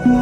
우리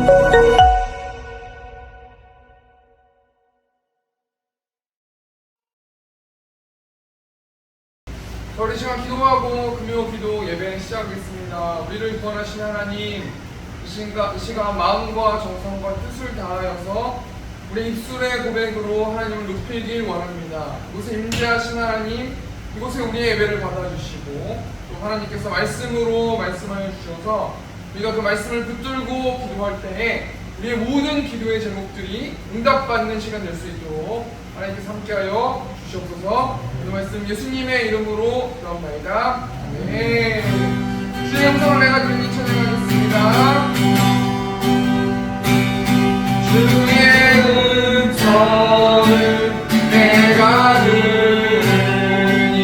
시간 기도하고 금요 기도 예배 시작하겠습니다. 우리를 구원하신 하나님, 이 시간 마음과 정성과 뜻을 다하여서 우리 입술의 고백으로 하나님을 높이길 원합니다. 이곳에 임재하신 하나님, 이곳에 우리의 예배를 받아주시고 또 하나님께서 말씀으로 말씀하여 주셔서 우리가 그 말씀을 붙들고 기도할 때에 우리의 모든 기도의 제목들이 응답받는 시간 될 수 있도록 하나님께서 함께하여 주시옵소서. 그 말씀 예수님의 이름으로 기도합니다. 아멘. 주의 영성을 내가 드리니 찬양하겠습니다. 주의 음성을 내가 들으니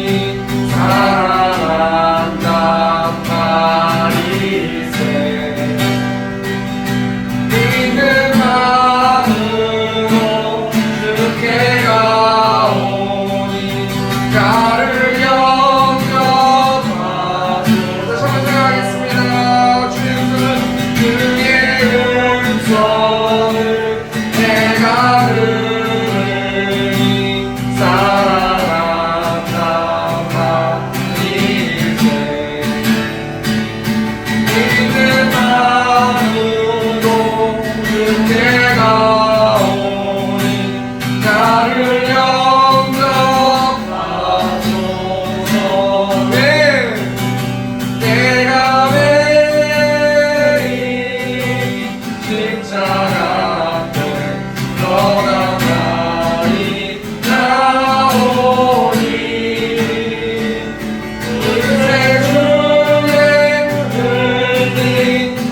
사랑한단 말이세. 믿는 마음으로 주께 가오니 나를 영접하소서. 다시 한번 생각하겠습니다. 주의 음성을 내가 들으니 사랑한단 말이세. 믿는 마음으로 주께 가오니 나를 영접하소서. 내가 매일 십자가 앞에 너가 나이 나오니 그새 중에 흘린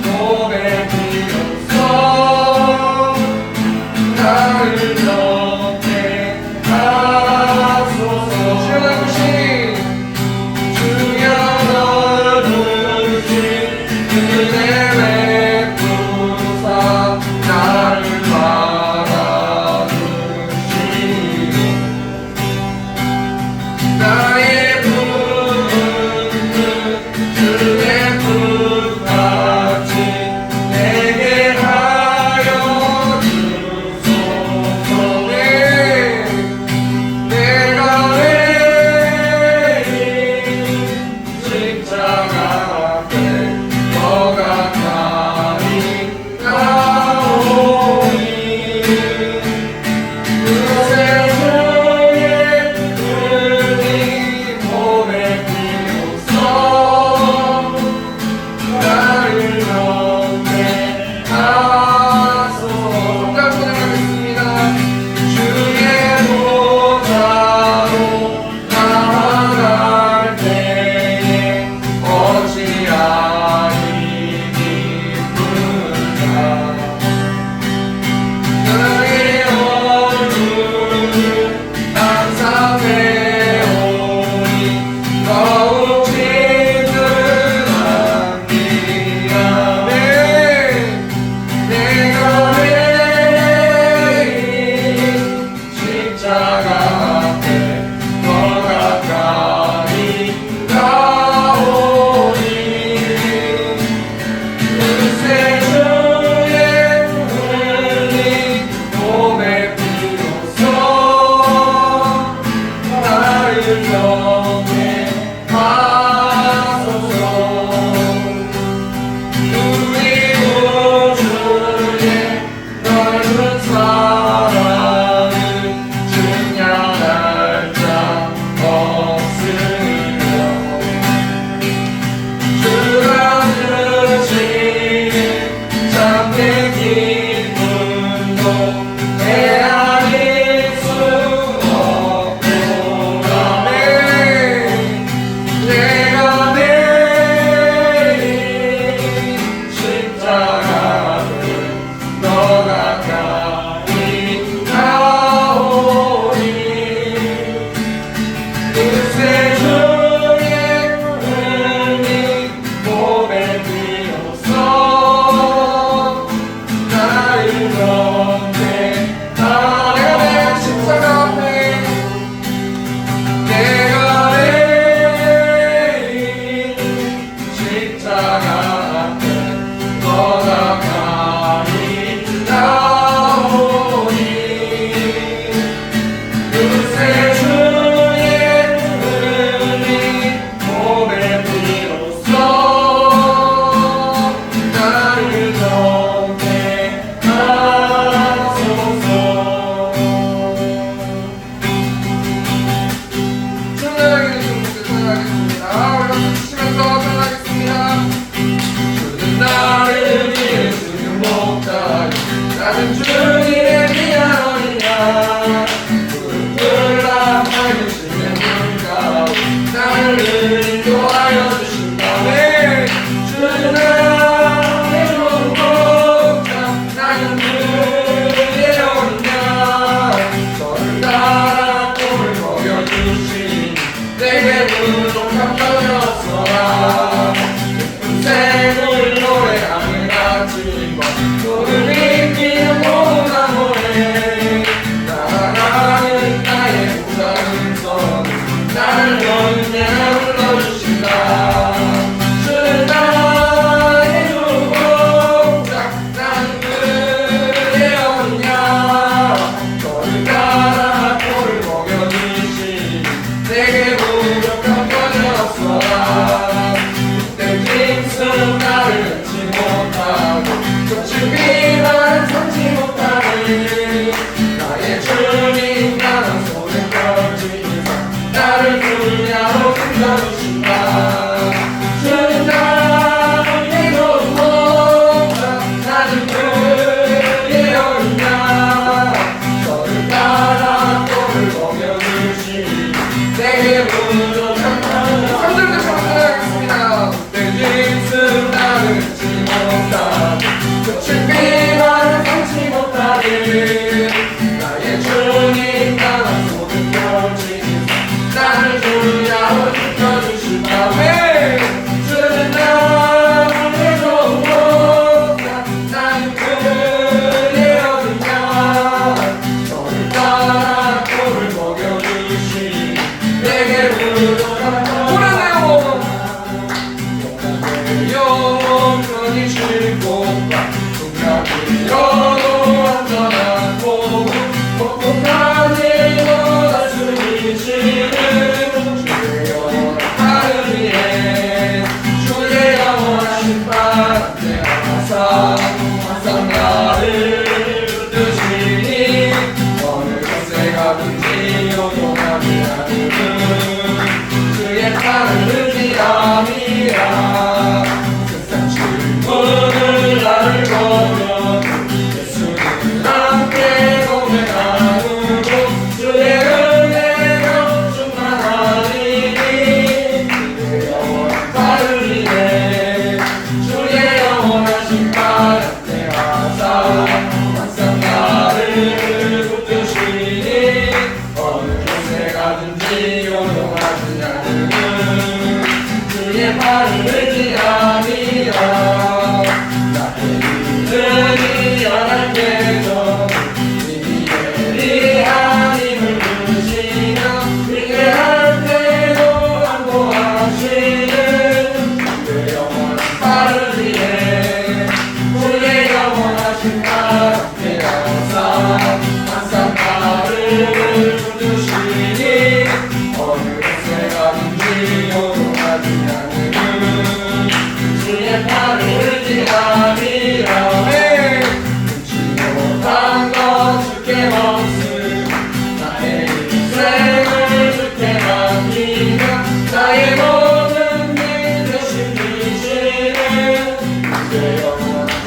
고백이로써 나를 넘게 하소서. 주여 넓으신 은혜 베푸사 나를 바라보시고 나의 품은 주의 품같이 내게 하여 주소서. 내가 매일 십자가 앞에 너가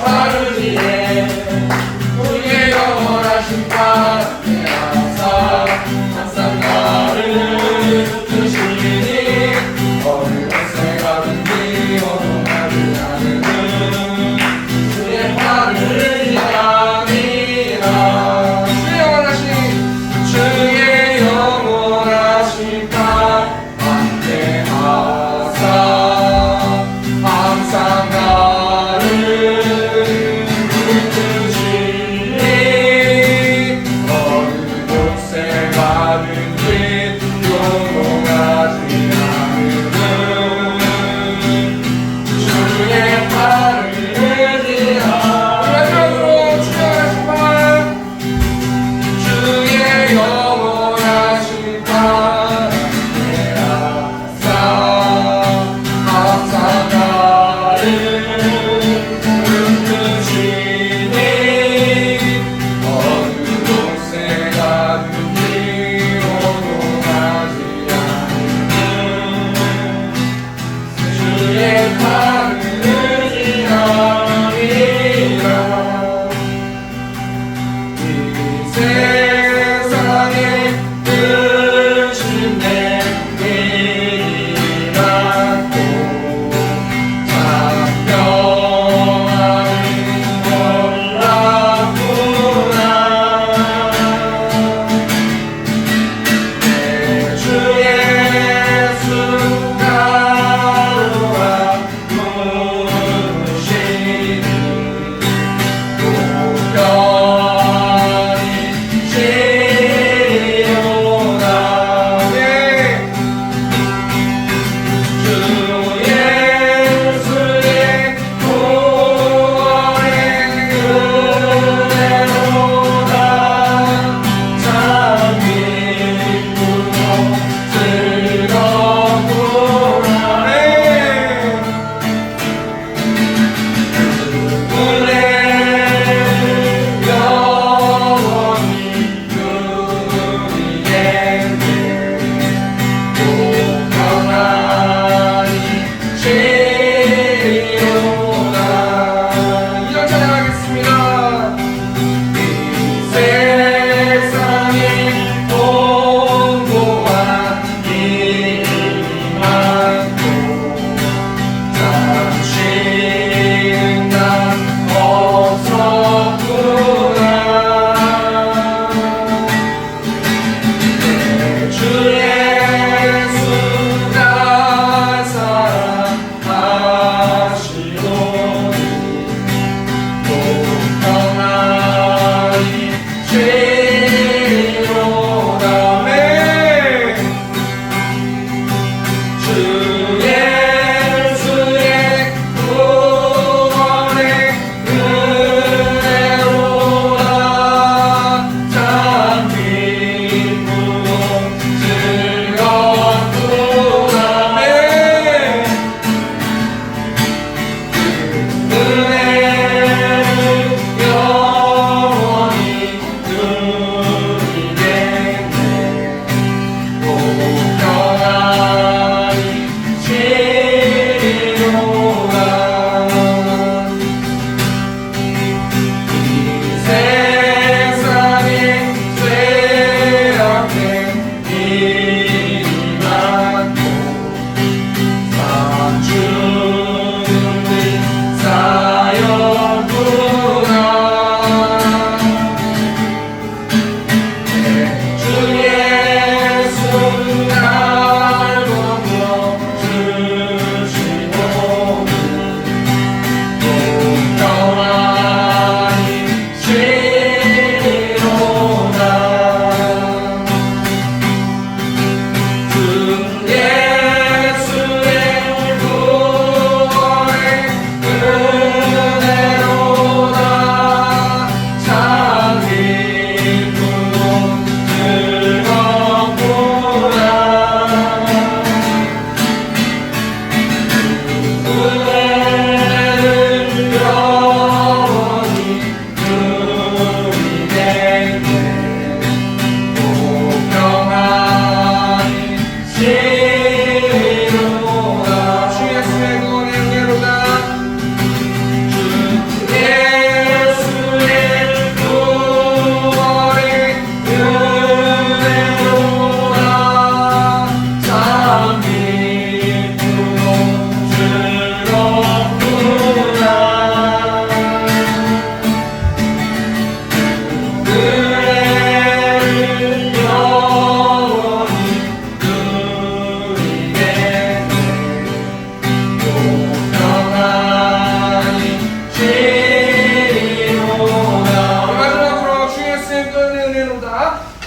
하루 뒤에 우리의 영원하신 하나님의 항상 항상 나를 붙드시니 어느 것에 가든지 원하지 않으는 주의 팔을 향이라. 주의 영원하신 함께 하사 항상 나를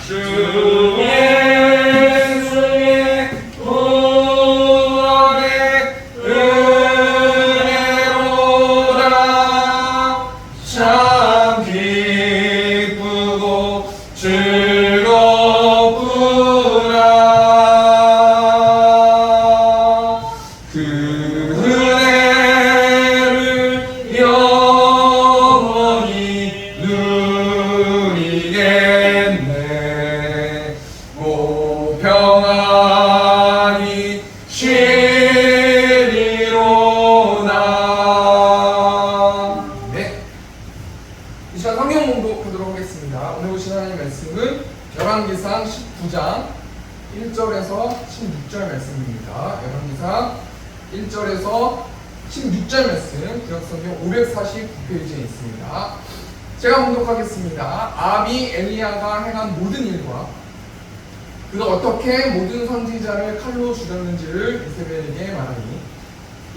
주 예수의 구원의 은혜로다. 참 기쁘고 즐겁구나. 그 은혜를 영원히 누리겠네. 고 평안히 쉬리로나. 네. 이 시간 성경 공독하도록 하겠습니다. 오늘 보신 하나님의 말씀은 열왕기상 19장 1절에서 16절 말씀입니다. 열왕기상 1절에서 16절 말씀, 구약성경 549페이지에 있습니다. 제가 공독하겠습니다. 아합이 엘리야가 행한 모든 일과 그가 어떻게 모든 선지자를 칼로 죽였는지를 이세벨에게 말하니,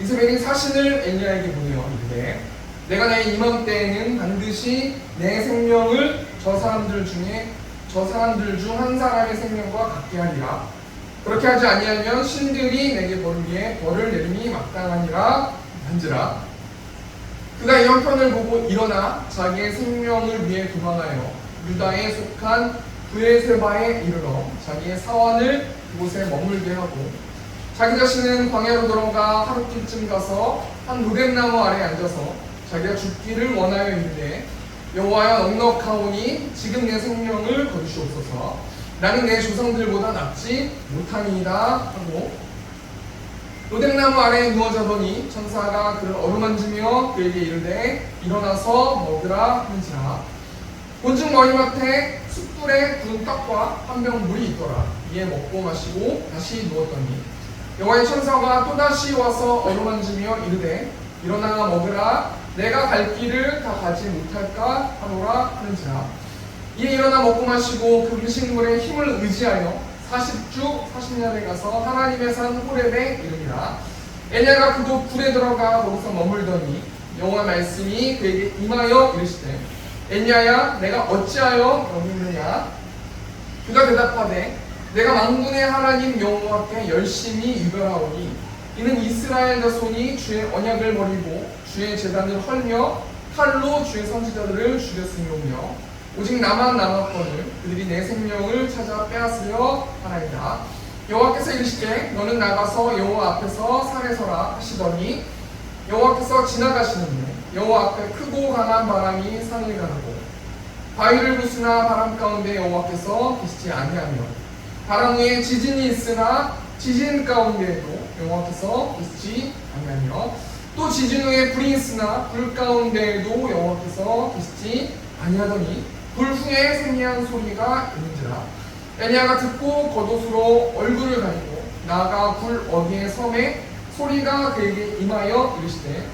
이세벨이 사신을 엘리야에게 보내어 이르되, 내가 내 이맘때에는 반드시 내 생명을 저 사람들 중 한 사람의 생명과 같게 하리라. 그렇게 하지 아니하면 신들이 내게 벌을 내림이 마땅하니라 한지라. 그가 이 형편을 보고 일어나 자기의 생명을 위해 도망하여 유다에 속한 브에세바에 이르러 자기의 사환을 그곳에 머물게 하고, 자기 자신은 광야로 들어가 하루쯤 가서 한 로뎀나무 아래에 앉아서 자기가 죽기를 원하여 이르되, 여호와여 넉넉하오니 지금 내 생명을 거두시옵소서. 나는 내 조상들보다 낫지 못함이다 하고 로뎀나무 아래에 누워 자더니 천사가 그를 어루만지며 그에게 이르되 일어나서 먹으라 한지라. 본즉 머리맡에 숯불에 구운 떡과 한 병 물이 있더라. 이에 먹고 마시고 다시 누웠더니 여호와의 천사가 또다시 와서 어루만지며 이르되 일어나 먹으라. 내가 갈 길을 다 가지 못할까 하노라 하는지라. 이에 일어나 먹고 마시고 그 음식물에 힘을 의지하여 40주 40년에 가서 하나님의 산 호렙에 이르니라. 엘리야가 그곳 굴에 들어가 거기서 머물더니 여호와 말씀이 그에게 임하여 이르시되, 엘리야야 내가 어찌하여 여기 있느냐. 그가 대답하되, 내가 만군의 하나님 여호와께 열심히 유별하오니 이는 이스라엘 자손이 주의 언약을 버리고 주의 제단을 헐며 칼로 주의 선지자들을 죽였으며 오직 나만 남았거늘 그들이 내 생명을 찾아 빼앗으려 하나이다. 여호와께서 이르시되 너는 나가서 여호와 앞에서 산에 서라 하시더니 여호와께서 지나가시는데 여호와 앞에 크고 강한 바람이 산을 가르고 바위를 부수나 바람 가운데 여호와께서 계시지 아니하며 바람 위에 지진이 있으나 지진 가운데에도 여호와께서 계시지 아니하며 또 지진 후에 불이 있으나 불 가운데에도 여호와께서 계시지 아니하더니 불 후에 생리한 소리가 있는지라. 엘리야가 듣고 겉옷으로 얼굴을 가리고 나아가 굴 어디에 섬에 소리가 그에게 임하여 이르시되,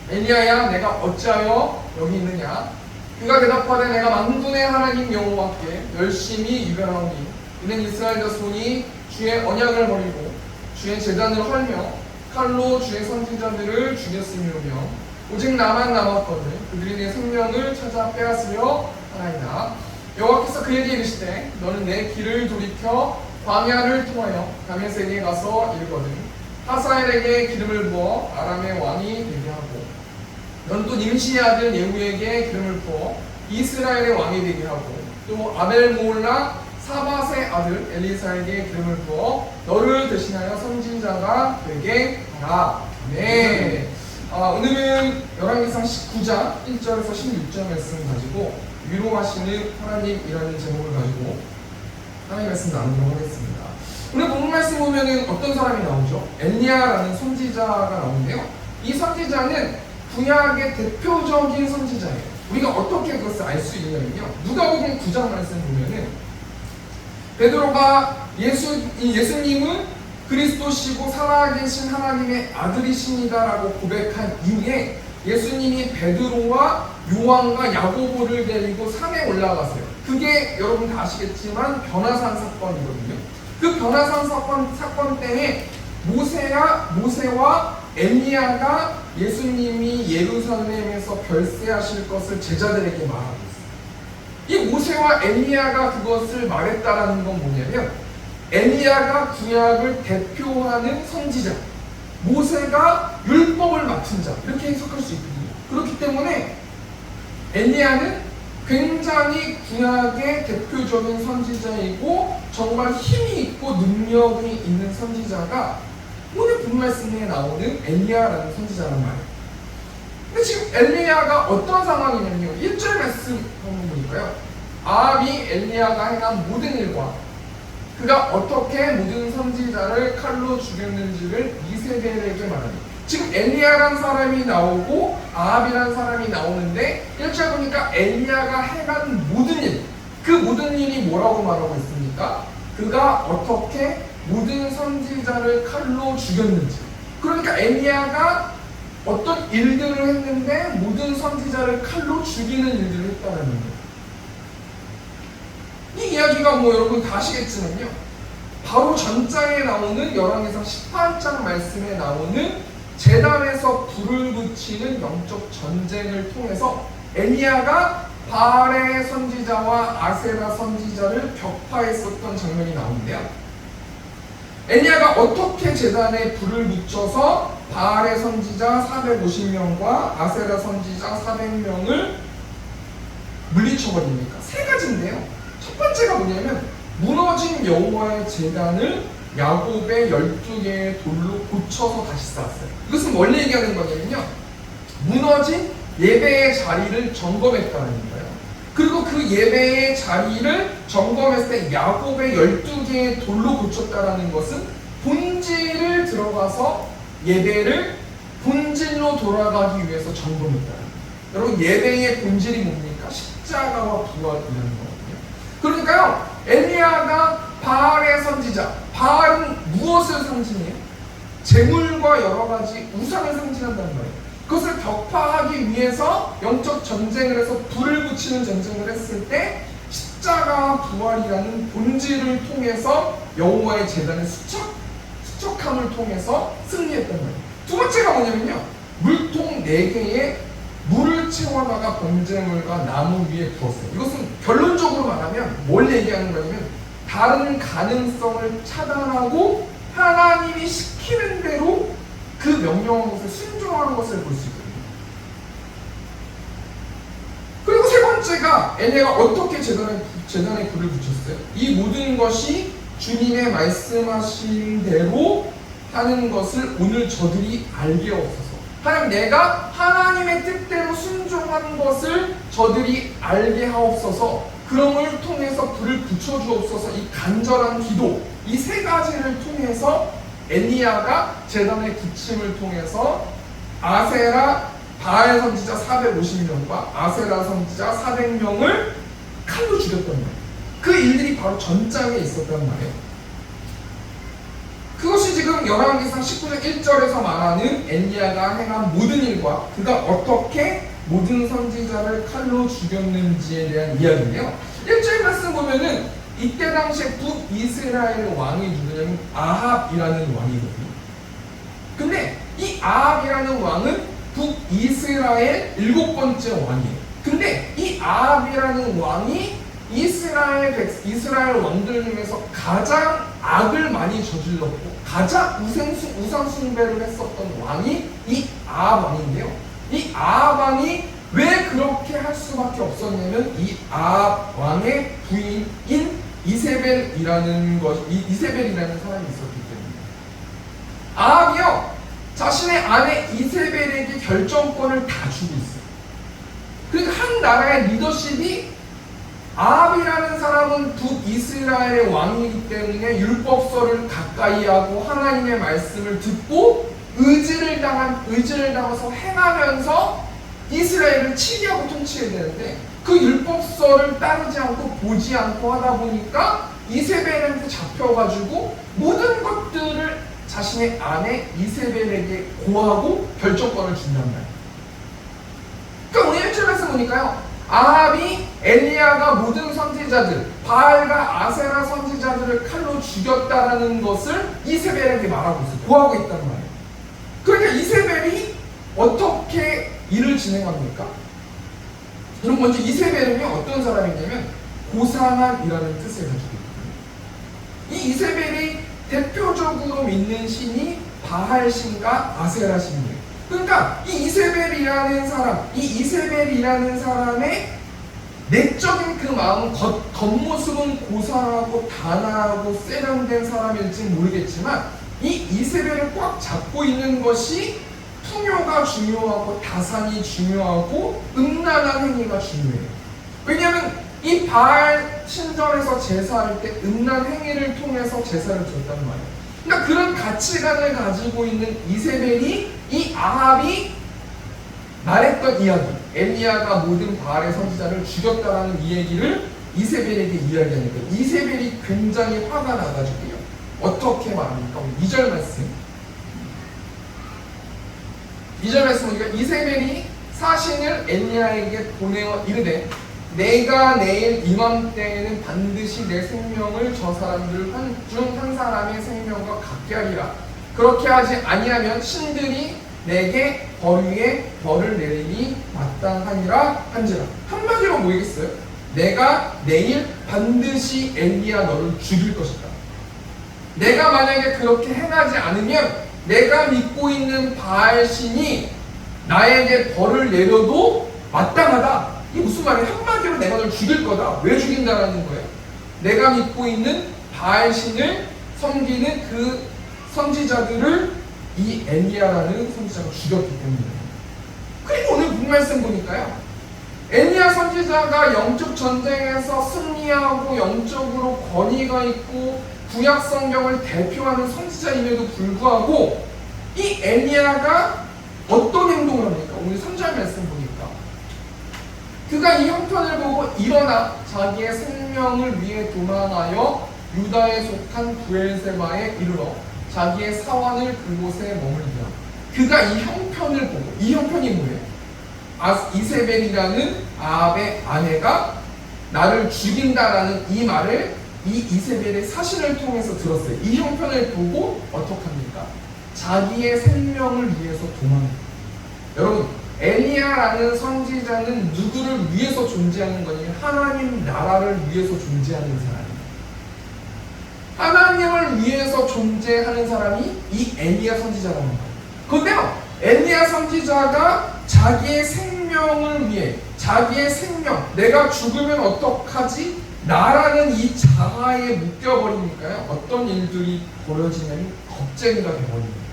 엘리야야 내가 어찌하여 여기 있느냐. 그가 대답하되 내가 만군의 하나님 여호와께 열심히 유별하오니 이는 이스라엘 자손이 주의 언약을 버리고 주의 제단을 헐며 칼로 주의 선지자들을 죽였으며 오직 나만 남았거늘 그들이 내 생명을 찾아 빼앗으려 하나이다. 여호와께서 그에게 이르시되 너는 내 길을 돌이켜 광야를 통하여 다메섹에 가서 이르거든 하사엘에게 기름을 부어 아람의 왕이 되게 하고 넌 또 nim시의 아들 예후에게 기름을 부어 이스라엘의 왕이 되게 하고 또 아벨모올라 사밧의 아들 엘리사에게 기름을 부어 너를 대신하여 선지자가 되게 하라. 네. 오늘은 열왕기상 19장 1절에서 16절 말씀 가지고 위로하시는 하나님이라는 제목을 가지고 하나님 말씀 나누도록 하겠습니다. 오늘 본문 말씀 보면은 어떤 사람이 나오죠? 엘리야라는 선지자가 나오는데요. 이 선지자는 구약의 대표적인 선지자예요. 우리가 어떻게 그것을 알 수 있냐면요. 누가복음 9장 말씀 보면은 베드로가 예수님은 그리스도시고 살아계신 하나님의 아들이십니다라고 고백한 이후에 예수님이 베드로와 요한과 야고보를 데리고 산에 올라가세요. 그게 여러분 다 아시겠지만 변화산 사건이거든요. 그 변화산 사건 때문에 모세와 엘리야가 예수님이 예루살렘에서 별세하실 것을 제자들에게 말하고 있어요. 이 모세와 엘리야가 그것을 말했다라는 건 뭐냐면 엘리야가 구약을 대표하는 선지자, 모세가 율법을 맡은 자 이렇게 해석할 수 있거든요. 그렇기 때문에 엘리야는 굉장히 구약의 대표적인 선지자이고 정말 힘이 있고 능력이 있는 선지자가 오늘 본 말씀에 나오는 엘리야라는 선지자란 말이에요. 근데 지금 엘리야가 어떤 상황이냐면요. 1절 말씀 한번 보니까요. 아합이 엘리야가 행한 모든 일과 그가 어떻게 모든 선지자를 칼로 죽였는지를 이세벨에게 말합니다. 지금 엘리야란 사람이 나오고 아합이란 사람이 나오는데 1절 보니까 엘리야가 행한 모든 일, 그 모든 일이 뭐라고 말하고 있습니까? 그가 어떻게 모든 선지자를 칼로 죽였는지. 그러니까 엘리야가 어떤 일들을 했는데 모든 선지자를 칼로 죽이는 일들을 했다는 거예요. 이 이야기가 뭐 여러분 다 아시겠지만요. 바로 전장에 나오는 열왕기상 18장 말씀에 나오는 제단에서 불을 붙이는 영적 전쟁을 통해서 엘리야가 바알의 선지자와 아세라 선지자를 격파했었던 장면이 나오는데요. 엘리야가 어떻게 제단에 불을 붙여서 바알의 선지자 450명과 아세라 선지자 400명을 물리쳐버립니까? 세 가지인데요. 첫 번째가 뭐냐면 무너진 여호와의 제단을 야곱의 12개의 돌로 고쳐서 다시 쌓았어요. 이것은 뭘 얘기하는 거냐면요. 무너진 예배의 자리를 점검했다는 거예요. 그리고 그 예배의 자리를 점검했을 때 야곱의 12개의 돌로 고쳤다는 것은 본질을 들어가서 예배를 본질로 돌아가기 위해서 점검했다는 거예요. 여러분 예배의 본질이 뭡니까? 십자가와 부활이라는 거거든요. 그러니까요. 엘리야가 바알의 선지자, 바알은 무엇을 상징해요? 재물과 여러 가지 우상을 상징한다는 거예요. 그것을 격파하기 위해서 영적 전쟁을 해서 불을 붙이는 전쟁을 했을 때 십자가 부활이라는 본질을 통해서 여호와의 제단의 수척함을 통해서 승리했단 말이에요. 두 번째가 뭐냐면요. 물통 4개에 물을 채워다가 번제물과 나무 위에 부었어요. 이것은 결론적으로 말하면 뭘 얘기하는 거냐면 다른 가능성을 차단하고 하나님이 시키는 대로 그 명령한 것을 순종하는 것을 볼 수 있거든요. 그리고 세 번째가 엘리야가 어떻게 제단에 불을 붙였어요? 이 모든 것이 주님의 말씀하신 대로 하는 것을 오늘 저들이 알게 없어서 하나님 내가 하나님의 뜻대로 순종한 것을 저들이 알게 하옵소서. 그럼을 통해서 불을 붙여주옵소서. 이 간절한 기도 이 세 가지를 통해서 엘리야가 제단의 기침을 통해서 아세라 바알 선지자 450명과 아세라 선지자 400명을 칼로 죽였단 말이에요. 그 일들이 바로 전장에 있었단 말이에요. 그것이 지금 열왕기상 19장 1절에서 말하는 엘리야가 행한 모든 일과 그가 어떻게 모든 선지자를 칼로 죽였는지에 대한 이야기인데요. 1절 말씀 보면은 이때 당시에 북이스라엘 왕이 누구냐면 아합이라는 왕이거든요. 근데 이 아합이라는 왕은 북이스라엘 7번째 왕이에요. 근데 이 아합이라는 왕이 이스라엘 왕들 중에서 가장 악을 많이 저질렀고 가장 우상 숭배를 했었던 왕이 이 아합 왕인데요. 이 아합 왕이 왜 그렇게 할 수밖에 없었냐면 이 아합 왕의 부인인 이세벨이라는 사람이 있었기 때문에 아합이요 자신의 아내 이세벨에게 결정권을 다 주고 있어요. 그러니까 한 나라의 리더십이 아합이라는 사람은 북이스라엘의 왕이기 때문에 율법서를 가까이 하고 하나님의 말씀을 듣고 의지를 담아서 행하면서 이스라엘을 치리하고 통치해야 되는데 그 율법서를 따르지 않고 보지 않고 하다 보니까 이세벨한테 잡혀가지고 모든 것들을 자신의 아내 이세벨에게 고하고 결정권을 준단 말이에요. 그러니까 오늘 1절에서 보니까요. 아합이 엘리야가 모든 선지자들 바알과 아세라 선지자들을 칼로 죽였다라는 것을 이세벨에게 말하고 있어요. 고하고 있단 말이에요. 그러니까 이세벨이 어떻게 일을 진행합니까? 그럼 먼저 이세벨은요 어떤 사람이냐면 고상한이라는 뜻을 가지고 있거든요. 이 이세벨이 대표적으로 믿는 신이 바알 신과 아세라 신이에요. 그러니까 이 이세벨이라는 사람의 내적인 그 마음은 겉모습은 고상하고 단아하고 세련된 사람일지 모르겠지만 이 이세벨을 꽉 잡고 있는 것이 풍요가 중요하고 다산이 중요하고 음란한 행위가 중요해요. 왜냐하면 이 바알 신전에서 제사할 때 음란 행위를 통해서 제사를 드렸단 말이에요. 그러니까 그런 가치관을 가지고 있는 이세벨이 이 아합이 말했던 이야기, 엘리야가 모든 바알의 선지자를 죽였다라는 이 얘기를 이세벨에게 이야기하니까 이세벨이 굉장히 화가 나가지고요. 어떻게 말합니까? 2절 말씀. 2절 말씀 보니까 이세벨이 사신을 엘리야에게 보내어 이르되 내가 내일 이맘때에는 반드시 내 생명을 저 사람들 중 한 사람의 생명과 같게 하리라. 그렇게 하지 아니하면 신들이 내게 벌 위에 벌을 내리니 마땅하니라 한지라. 한마디로 뭐겠어요? 내가 내일 반드시 엘리야 너를 죽일 것이다. 내가 만약에 그렇게 행하지 않으면 내가 믿고 있는 바알 신이 나에게 벌을 내려도 마땅하다. 이게 무슨 말이에요? 한마디로 내가 널 죽일 거다. 왜 죽인다라는 거예요? 내가 믿고 있는 바알 신을 섬기는 그 선지자들을 이 엘리야라는 선지자가 죽였기 때문에. 그리고 오늘 본 말씀 보니까요, 엘리야 선지자가 영적 전쟁에서 승리하고 영적으로 권위가 있고 구약 성경을 대표하는 선지자임에도 불구하고 이 엘리야가 어떤 행동을 합니까? 오늘 3절 말씀 보니까 그가 이 형편을 보고 일어나 자기의 생명을 위해 도망하여 유다에 속한 부엘세바에 이르러 자기의 사환을 그곳에 머물리라. 그가 이 형편을 보고, 이 형편이 뭐예요? 이세벨이라는 아합의 아내가 나를 죽인다라는 이 말을 이 이세벨의 사신을 통해서 들었어요. 이 형편을 보고 어떡합니까? 자기의 생명을 위해서 도망해요. 여러분, 엘리야라는 선지자는 누구를 위해서 존재하는 거냐면 하나님 나라를 위해서 존재하는 사람이에요. 하나님을 위해서 존재하는 사람이 이 엘리야 선지자라는 거예요. 그런데요, 엘리야 선지자가 자기의 생명을 위해, 자기의 생명, 내가 죽으면 어떡하지? 나라는 이 자아에 묶여버리니까요, 어떤 일들이 벌어지냐면 겁쟁이가 되어버립니다.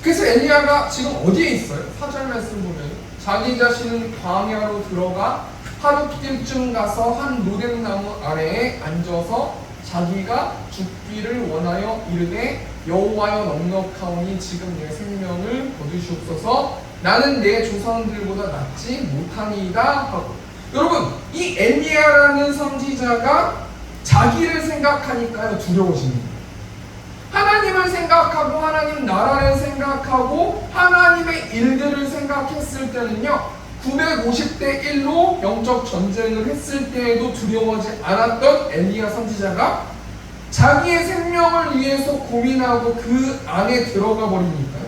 그래서 엘리야가 지금 어디에 있어요? 4절 말씀 보면 자기 자신은 광야로 들어가 하룻길쯤 가서 한 노देख나무 아래에 앉아서 자기가 죽기를 원하여 이르되 여호와여 넉넉하오니 지금 내 생명을 거두시옵소서. 나는 내 조상들보다 낫지 못하니이다 하고. 여러분, 이 엘리야라는 선지자가 자기를 생각하니까요 두려워집니다. 하나님을 생각하고 하나님 나라를 생각하고 하나님의 일들을 생각했을 때는요 950대 1로 영적 전쟁을 했을 때에도 두려워하지 않았던 엘리야 선지자가 자기의 생명을 위해서 고민하고 그 안에 들어가 버리니까요,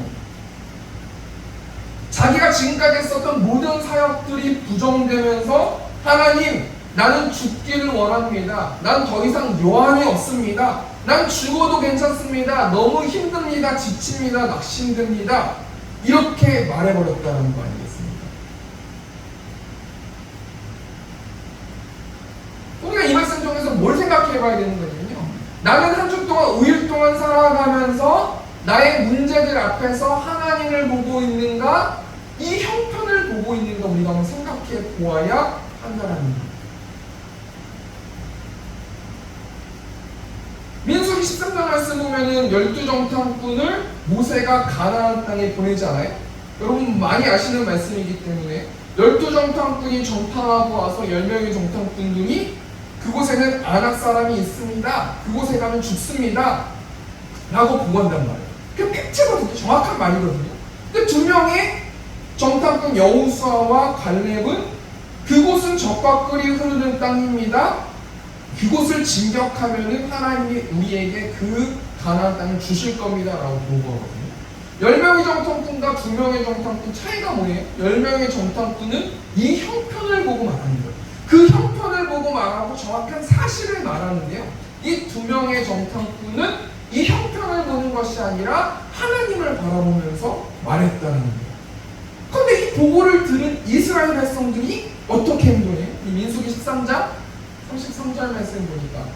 자기가 지금까지 했었던 모든 사역들이 부정되면서 하나님, 나는 죽기를 원합니다. 난 더 이상 여한이 없습니다. 난 죽어도 괜찮습니다. 너무 힘듭니다. 지칩니다. 낙심됩니다. 이렇게 말해버렸다는 거 아니겠습니까? 우리가 이 말씀 중에서 뭘 생각해봐야 되는 거냐면요, 나는 한 주 동안 5일 동안 살아가면서 나의 문제들 앞에서 하나님을 보고 있는가, 이 형편을 보고 있는가 우리가 한번 생각해 보아야 한다는 겁니다. 민수기 13장 말씀 보면은 12정탐꾼을 모세가 가나안 땅에 보내잖아요. 여러분 많이 아시는 말씀이기 때문에 12정탐꾼이 정탐하고 와서 10명의 정탐꾼들이 그곳에는 아낙 사람이 있습니다. 그곳에 가면 죽습니다. 라고 보고한단 말이에요. 그 팩트거든요. 정확한 말이거든요. 근데 2명의 정탐꾼 여호수아와 갈렙은 그곳은 적과 꿀이 흐르는 땅입니다. 그곳을 진격하면은 하나님이 우리에게 그 가나안 땅을 주실 겁니다. 라고 보고하거든요. 10명의 정탐꾼과 2명의 정탐꾼 차이가 뭐예요? 10명의 정탐꾼은 이 형편을 보고 말하는 거예요. 그 형편을 보고 말하고 정확한 사실을 말하는데요. 이 2명의 정탐꾼은 이 형편을 보는 것이 아니라 하나님을 바라보면서 말했다는 거예요. 그런데 이 보고를 들은 이스라엘 백성들이 어떻게 행동해요? 이 민수기 13장 33절 말씀 보니까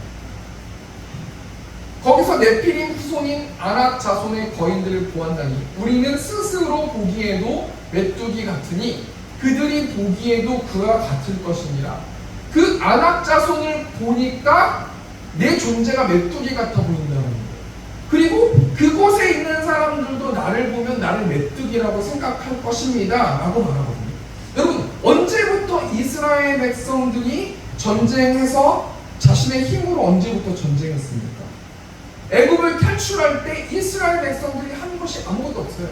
거기서 네피림 후손인 아낙 자손의 거인들을 보았다니 우리는 스스로 보기에도 메뚜기 같으니 그들이 보기에도 그와 같을 것이니라. 그 아낙 자손을 보니까 내 존재가 메뚜기 같아 보인다는 거예요. 그리고 그곳에 있는 사람들도 나를 보면 나를 메뚜기라고 생각할 것입니다 라고 말하거든요. 여러분, 언제부터 이스라엘 백성들이 전쟁해서 자신의 힘으로 언제부터 전쟁했습니까? 애굽을 탈출할 때 이스라엘 백성들이 한 것이 아무것도 없어요.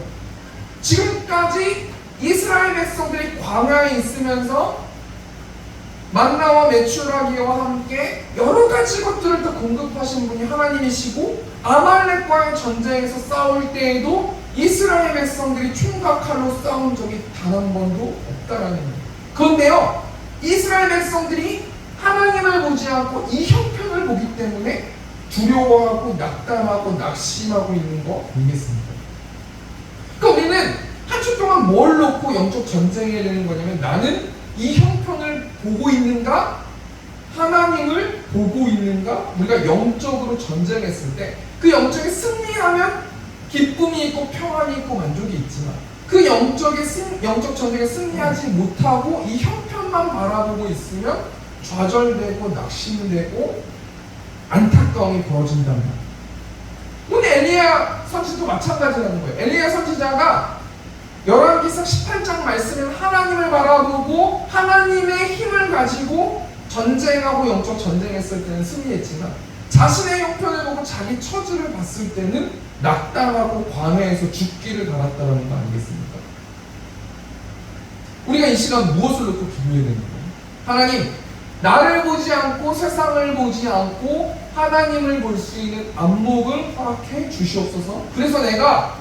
지금까지 이스라엘 백성들이 광야에 있으면서 만나와 메추라기와 함께 여러 가지 것들을 더 공급하신 분이 하나님이시고, 아말렉과의 전쟁에서 싸울 때에도 이스라엘 백성들이 총과 칼로 싸운 적이 단 한 번도 없다라는 거예요. 그런데요, 이스라엘 백성들이 하나님을 보지 않고 이 형편을 보기 때문에 두려워하고 낙담하고 낙심하고 있는 거 아니겠습니까? 그러니까 우리는 한 주 동안 뭘 놓고 영적 전쟁해야 되는 거냐면, 나는 이 형편을 보고 있는가? 하나님을 보고 있는가? 우리가 영적으로 전쟁했을 때 그 영적에 승리하면 기쁨이 있고 평안이 있고 만족이 있지만, 그 영적 전쟁에 승리하지 못하고 이 형편만 바라보고 있으면 좌절되고 낙심되고 안타까움이 벌어진답니다. 오늘 엘리야 선지도 마찬가지라는 거예요. 엘리야 선지자가 열왕기상 18장 말씀은 하나님을 바라보고 하나님의 힘을 가지고 전쟁하고 영적 전쟁했을 때는 승리했지만, 자신의 형편을 보고 자기 처지를 봤을 때는 낙담하고 광야에서 죽기를 바랐다는 거 아니겠습니까? 우리가 이 시간 무엇을 놓고 기도해야 되는 거예요? 하나님, 나를 보지 않고 세상을 보지 않고 하나님을 볼 수 있는 안목을 허락해 주시옵소서. 그래서 내가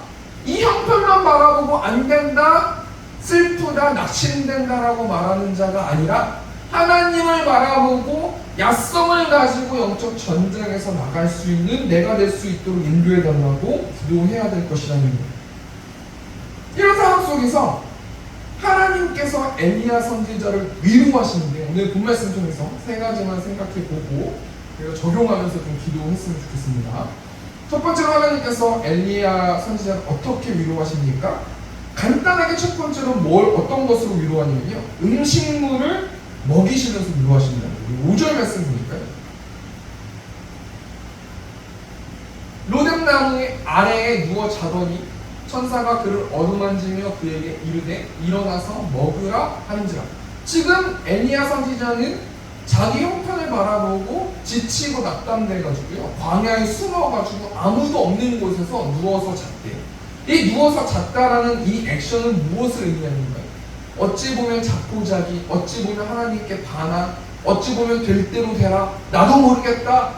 이 형편만 바라보고 안 된다, 슬프다, 낙심된다라고 말하는 자가 아니라 하나님을 바라보고 야성을 가지고 영적 전쟁에서 나갈 수 있는 내가 될 수 있도록 인도해 달라고 기도해야 될 것이라는 거예요. 이런 상황 속에서 하나님께서 엘리야 선지자를 위로하시는데, 오늘 본 말씀 통해서 세 가지만 생각해보고 그리고 적용하면서 좀 기도했으면 좋겠습니다. 첫 번째로 하나님께서 엘리야 선지자를 어떻게 위로하십니까? 간단하게 첫 번째로 어떤 것으로 위로하냐면요, 음식물을 먹이시면서 위로하신다는 거예요. 5절 말씀 보니까요, 로뎀나무 아래에 누워 자더니 천사가 그를 어루만지며 그에게 이르되 일어나서 먹으라 하는지라. 지금 엘리야 선지자는 자기 형편을 바라보고 지치고 낙담돼가지고요, 광야에 숨어가지고 아무도 없는 곳에서 누워서 잤대요. 이 누워서 잤다라는 이 액션은 무엇을 의미하는가요? 어찌 보면 자포자기, 어찌 보면 하나님께 반항, 어찌 보면 될 대로 되라, 나도 모르겠다,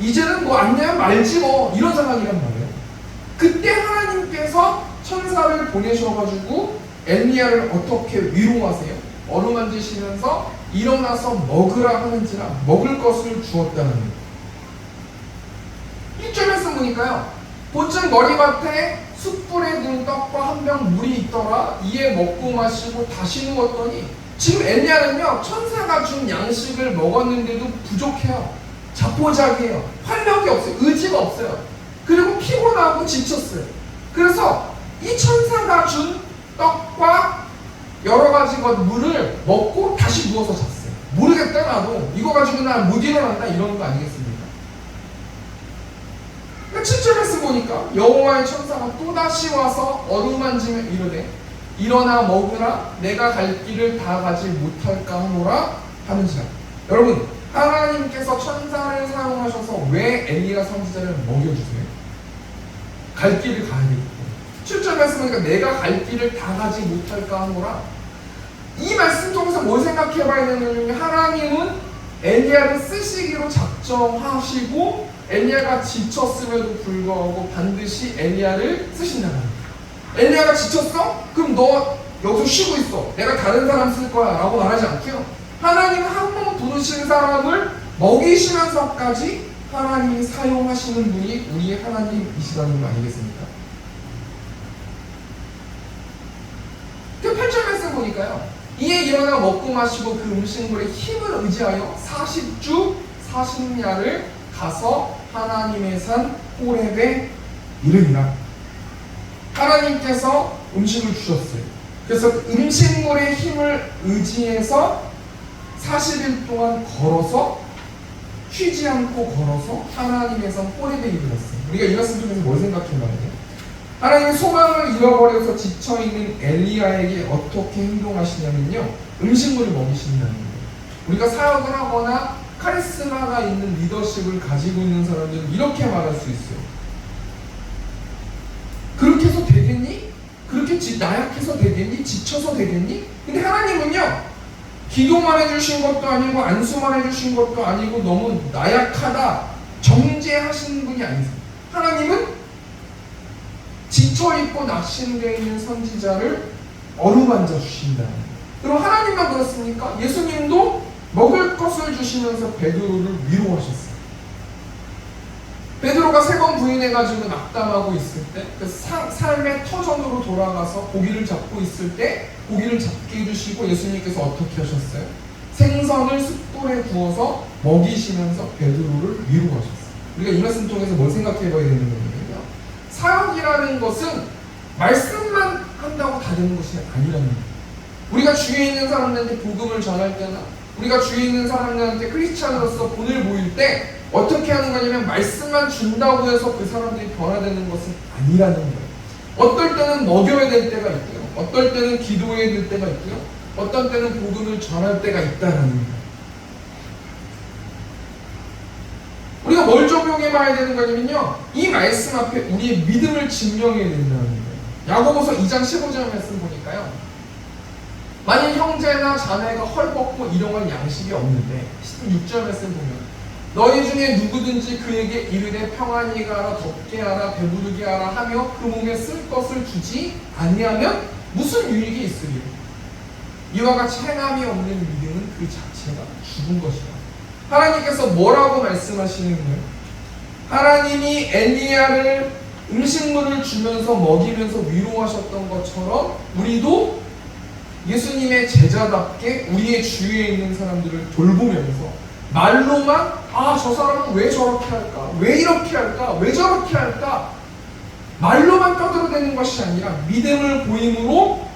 이제는 뭐 안녕 말지 뭐, 이런 상황이란 말이에요. 그때 하나님께서 천사를 보내셔가지고 엘리야를 어떻게 위로하세요? 어루만지시면서 일어나서 먹으라 하는지라, 먹을 것을 주었다는 거예요. 1절 말씀 보니까요, 보증 머리밭에 숯불에 둔 떡과 한 병 물이 있더라. 이에 먹고 마시고 다시 누웠더니, 지금 엘리야는요, 천사가 준 양식을 먹었는데도 부족해요. 자포자기해요. 활력이 없어요. 의지가 없어요. 그리고 피곤하고 지쳤어요. 그래서 이 천사가 준 떡과 여러 가지 물을 먹고 다시 누워서 잤어요. 모르겠다, 나도 이거 가지고 나 못 일어난다, 이런 거 아니겠습니까? 7절 말씀 보니까 여호와의 천사가 또다시 와서 어루만지며 이르되 일어나 먹으라, 내가 갈 길을 다 가지 못할까 하노라 하는지라. 여러분, 하나님께서 천사를 사용하셔서 왜 엘리야 선지자를 먹여주세요? 갈 길을 가야 되기 때문에. 7절 말씀 보니까 내가 갈 길을 다 가지 못할까 하노라. 이 말씀 통해서 뭘 생각해 봐야 되냐면, 하나님은 엘리야를 쓰시기로 작정하시고 엘리야가 지쳤음에도 불구하고 반드시 엘리야를 쓰신다는 거예요. 엘리야가 지쳤어? 그럼 너 여기서 쉬고 있어. 내가 다른 사람 쓸 거야 라고 말하지 않고요. 하나님은 한 번 부르신 사람을 먹이시면서까지 하나님이 사용하시는 분이 우리의 하나님이시라는 거 아니겠습니까? 그 8절 말씀 보니까요. 이에 일어나 먹고 마시고 그 음식물의 힘을 의지하여 40주 40야를 가서 하나님의 산 호렙에 이르니라. 하나님께서 음식을 주셨어요. 그래서 음식물의 힘을 의지해서 40일 동안 걸어서 쉬지 않고 걸어서 하나님의 산 호렙에 이르렀어요. 우리가 이 말씀 중에서 뭘 생각해봐야 돼요? 하나님의 소망을 잃어버려서 지쳐있는 엘리야에게 어떻게 행동하시냐면요, 음식물을 먹이신다는 거예요. 우리가 사역을 하거나 카리스마가 있는 리더십을 가지고 있는 사람들은 이렇게 말할 수 있어요. 그렇게 해서 되겠니? 그렇게 나약해서 되겠니? 지쳐서 되겠니? 근데 하나님은요, 기도만 해주신 것도 아니고 안수만 해주신 것도 아니고 너무 나약하다 정죄하시는 분이 아니세요. 하나님은 지쳐있고 낙심되어 있는 선지자를 어루만져 주신다는 거예요. 그럼 하나님만 그렇습니까? 예수님도 먹을 것을 주시면서 베드로를 위로하셨어요. 베드로가 3번 부인해가지고 낙담하고 있을 때, 그 삶의 터전으로 돌아가서 고기를 잡고 있을 때 고기를 잡게 해주시고 예수님께서 어떻게 하셨어요? 생선을 숯불에 구워서 먹이시면서 베드로를 위로하셨어요. 우리가 이 말씀 통해서 뭘 생각해 봐야 되는 거냐면요, 사역이라는 것은 말씀만 한다고 다 되는 것이 아니라는 거예요. 우리가 주위에 있는 사람들한테 복음을 전할 때나 우리가 주위에 있는 사람들한테 크리스찬으로서 본을 보일 때 어떻게 하는 거냐면 말씀만 준다고 해서 그 사람들이 변화되는 것은 아니라는 거예요. 어떨 때는 먹여야 될 때가 있고요, 어떨 때는 기도해야 될 때가 있고요, 어떤 때는 복음을 전할 때가 있다는 거예요. 우리가 뭘 적용해 봐야 되는 거냐면요, 이 말씀 앞에 우리의 믿음을 증명해야 된다는 거예요. 야고보서 2장 15절 말씀 보니까요, 만일 형제나 자매가 헐벗고 일용할 양식이 없는데 16절 말씀 보면 너희 중에 누구든지 그에게 이르되 평안히 가라, 덥게 하라, 배부르게 하라 하며 그 몸에 쓸 것을 주지 아니하면 무슨 유익이 있으리요? 이와 같이 행함이 없는 믿음은 그 자체가 죽은 것이다. 하나님께서 뭐라고 말씀하시는 거예요? 하나님이 엘리야를 음식물을 주면서 먹이면서 위로하셨던 것처럼 우리도 예수님의 제자답게 우리의 주위에 있는 사람들을 돌보면서 말로만 저 사람은 왜 저렇게 할까? 왜 이렇게 할까? 왜 저렇게 할까? 말로만 떠들어대는 것이 아니라 믿음을 보임으로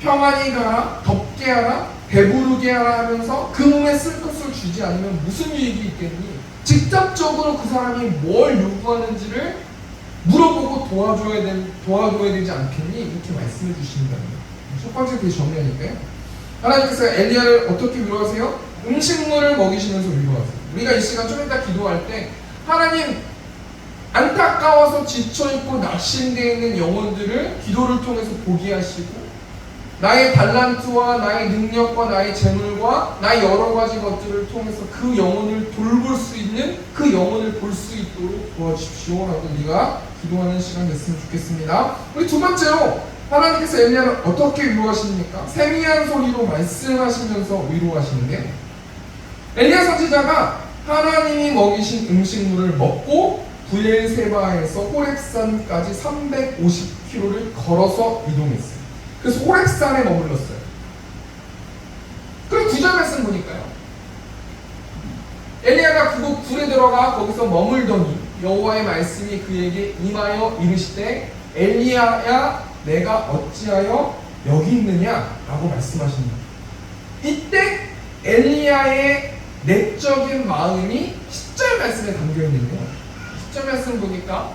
평안히 가라, 덥게 하라, 배부르게 하라 하면서 그 몸에 쓸 것을 주지 않으면 무슨 유익이 있겠니? 직접적으로 그 사람이 뭘 요구하는지를 물어보고 도와줘야 되지 않겠니? 이렇게 말씀해 주신다는 거예요. 첫 번째 되게 정리하니까요. 하나님께서 엘리야를 어떻게 위로하세요? 음식물을 먹이시면서 위로하세요. 우리가 이 시간 좀 이따 기도할 때 하나님, 안타까워서 지쳐있고 낙심되어 있는 영혼들을 기도를 통해서 보게 하시고 나의 달란트와 나의 능력과 나의 재물과 나의 여러 가지 것들을 통해서 그 영혼을 돌볼 수 있는, 그 영혼을 볼 수 있도록 도와주십시오 라고 우리가 기도하는 시간 됐으면 좋겠습니다. 우리 두 번째로 하나님께서 엘리야를 어떻게 위로하십니까? 세미한 소리로 말씀하시면서 위로하시는데, 엘리야 선지자가 하나님이 먹이신 음식물을 먹고 브엘세바에서 호렙산까지 350km를 걸어서 이동했어요. 그래서 호렙산에 머물렀어요. 그리고 9절 말씀 보니까요, 엘리야가 그곳 굴에 들어가 거기서 머물더니 여호와의 말씀이 그에게 임하여 이르시되 엘리야야 내가 어찌하여 여기 있느냐 라고 말씀하십니다. 이때 엘리야의 내적인 마음이 10절 말씀에 담겨있는데요, 10절 말씀 보니까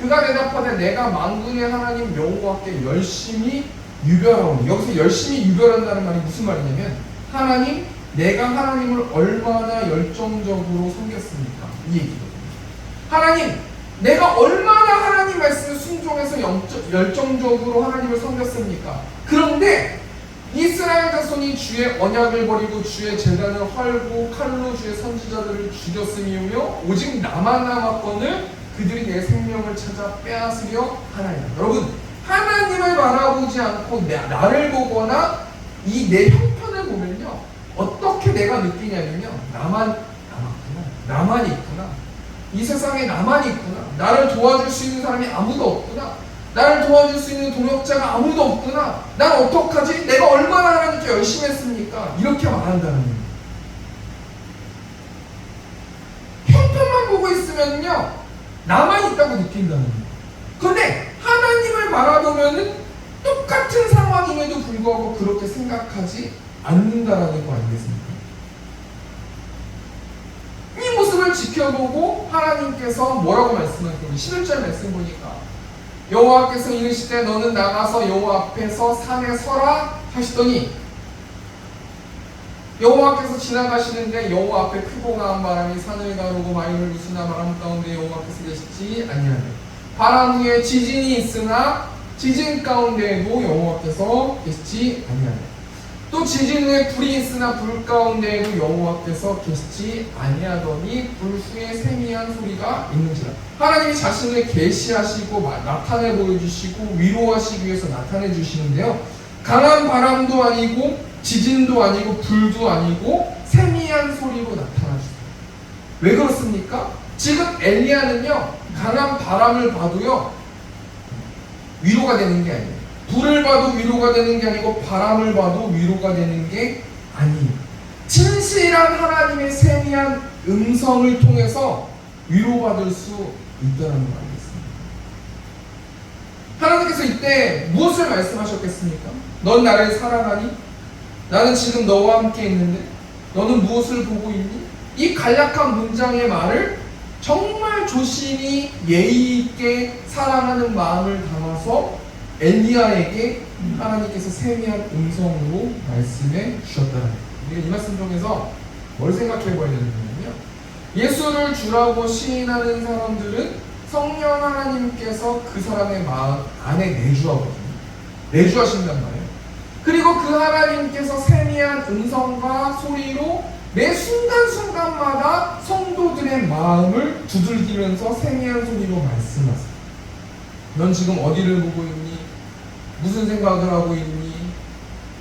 그가 대답하되 내가 만군의 하나님 여호와께 열심히 유별하오니, 여기서 열심히 유별한다는 말이 무슨 말이냐면 하나님, 내가 하나님을 얼마나 열정적으로 섬겼습니까? 이 얘기거든요. 하나님, 내가 얼마나 하나님 말씀에 순종해서 열정적으로 하나님을 섬겼습니까? 그런데 이스라엘 자손이 주의 언약을 버리고 주의 제단을 헐고 칼로 주의 선지자들을 죽였음이오며 오직 나만 남았거늘 그들이 내 생명을 찾아 빼앗으려 하나이다. 여러분, 하나님을 바라보지 않고 나를 보거나 이 내 형편을 보면요, 어떻게 내가 느끼냐면요, 나만 남았구나, 나만 있구나, 이 세상에 나만 있구나, 나를 도와줄 수 있는 사람이 아무도 없구나, 나를 도와줄 수 있는 동역자가 아무도 없구나, 난 어떡하지? 내가 얼마나 하나님께 열심히 했습니까? 이렇게 말한다는 거예요. 형편만 보고 있으면요, 나만 있다고 느낀다는 거예요. 그런데 하나님을 바라보면은 똑같은 상황임에도 불구하고 그렇게 생각하지 않는다라는 거 아니겠습니까? 이 모습을 지켜보고 하나님께서 뭐라고 말씀하시는 11절 말씀 보니까 여호와께서 이르시되 너는 나가서 여호와 앞에서 산에 서라 하시더니 여호와께서 지나가시는데 여호와 앞에 크고 강한 바람이 산을 가르고 마이를 부수나 바람 가운데 여호와께서 계시지 아니하네. 바람 위에 지진이 있으나 지진 가운데에도 여호와께서 계시지 아니하네. 또 지진 후에 불이 있으나 불 가운데에도 여호와께서 계시지 아니하더니 불 후에 세미한 소리가 있는지라. 하나님이 자신을 계시하시고 나타내 보여주시고 위로하시기 위해서 나타내 주시는데요, 강한 바람도 아니고 지진도 아니고 불도 아니고 세미한 소리로 나타나주세요. 왜 그렇습니까? 지금 엘리야는요, 강한 바람을 봐도요 위로가 되는 게 아니에요. 불을 봐도 위로가 되는 게 아니고 바람을 봐도 위로가 되는 게 아니에요. 진실한 하나님의 세미한 음성을 통해서 위로받을 수 있다는 거 아니겠습니까? 하나님께서 이때 무엇을 말씀하셨겠습니까? 넌 나를 사랑하니? 나는 지금 너와 함께 있는데 너는 무엇을 보고 있니? 이 간략한 문장의 말을 정말 조심히 예의 있게 사랑하는 마음을 담아서 엘리야에게 하나님께서 세미한 음성으로 말씀해 주셨다는 거예요. 우리가 이 말씀 중에서 뭘 생각해 봐야 되느냐면요, 예수를 주라고 시인하는 사람들은 성령 하나님께서 그 사람의 마음 안에 내주하거든요. 내주하신단 말이에요. 그리고 그 하나님께서 세미한 음성과 소리로 매 순간순간마다 성도들의 마음을 두들기면서 세미한 소리로 말씀하세요. 넌 지금 어디를 보고 있니? 무슨 생각을 하고 있니?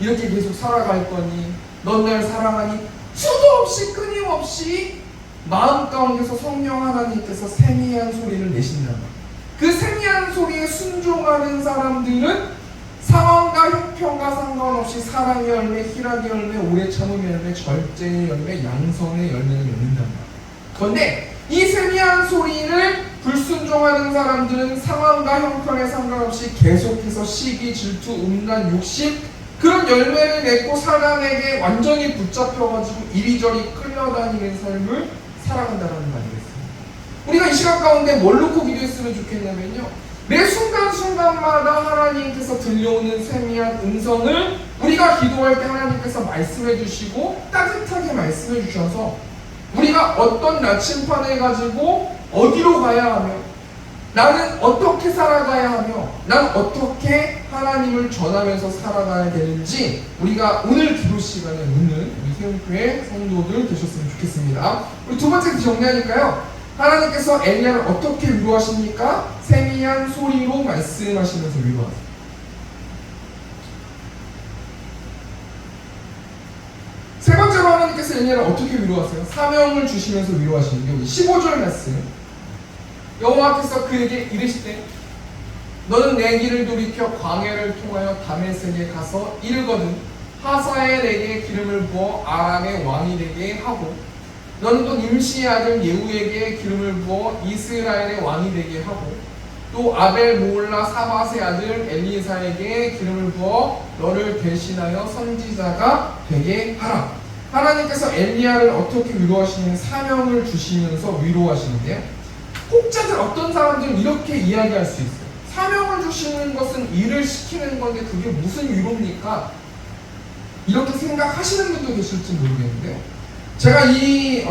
이렇게 계속 살아갈 거니? 넌 날 사랑하니? 수도 없이 끊임없이 마음 가운데서 성령 하나님께서 세미한 소리를 내신단 말이에요. 그 세미한 소리에 순종하는 사람들은 상황과 형편과 상관없이 사랑의 열매, 희락의 열매, 오래 참음의 열매, 절제의 열매, 양성의 열매를 맺는단 말이에요. 그런데 이 세미한 소리를 불순종하는 사람들은 상황과 형편에 상관없이 계속해서 시기, 질투, 음란, 욕심, 그런 열매를 맺고 사람에게 완전히 붙잡혀가지고 이리저리 끌려다니는 삶을 살아간다는 거 아니겠습니까? 우리가 이 시간 가운데 뭘 놓고 기도했으면 좋겠냐면요, 매 순간순간마다 하나님께서 들려오는 세미한 음성을 우리가 기도할 때 하나님께서 말씀해 주시고 따뜻하게 말씀해 주셔서 우리가 어떤 나침판을 가지고 어디로 가야 하며 나는 어떻게 살아가야 하며 나는 어떻게 하나님을 전하면서 살아가야 되는지 우리가 오늘 기도 시간에 묻는 우리 세움교회 성도들 되셨으면 좋겠습니다. 우리 두 번째 정리하니까요, 하나님께서 엘리야를 어떻게 위로하십니까? 세미한 소리로 말씀하시면서 위로하세요. 세 번째로 하나님께서 엘리야를 어떻게 위로하세요? 사명을 주시면서 위로하시는 게 우리 15절 말씀. 여호와께서 그에게 이르시되 너는 내 길을 돌이켜 광야를 통하여 다메섹에 가서 이르거든 하사엘에게 기름을 부어 아람의 왕이 되게 하고 너는 또 nim시의 아들 예후에게 기름을 부어 이스라엘의 왕이 되게 하고 또 아벨 모올라 사밧의 아들 엘리사에게 기름을 부어 너를 대신하여 선지자가 되게 하라. 하나님께서 엘리야를 어떻게 위로하시는 사명을 주시면서 위로하시는데요, 혹자들 어떤 사람들은 이렇게 이야기할 수 있어요. 사명을 주시는 것은 일을 시키는 건데 그게 무슨 위로입니까? 이렇게 생각하시는 분도 계실지 모르겠는데요, 제가 이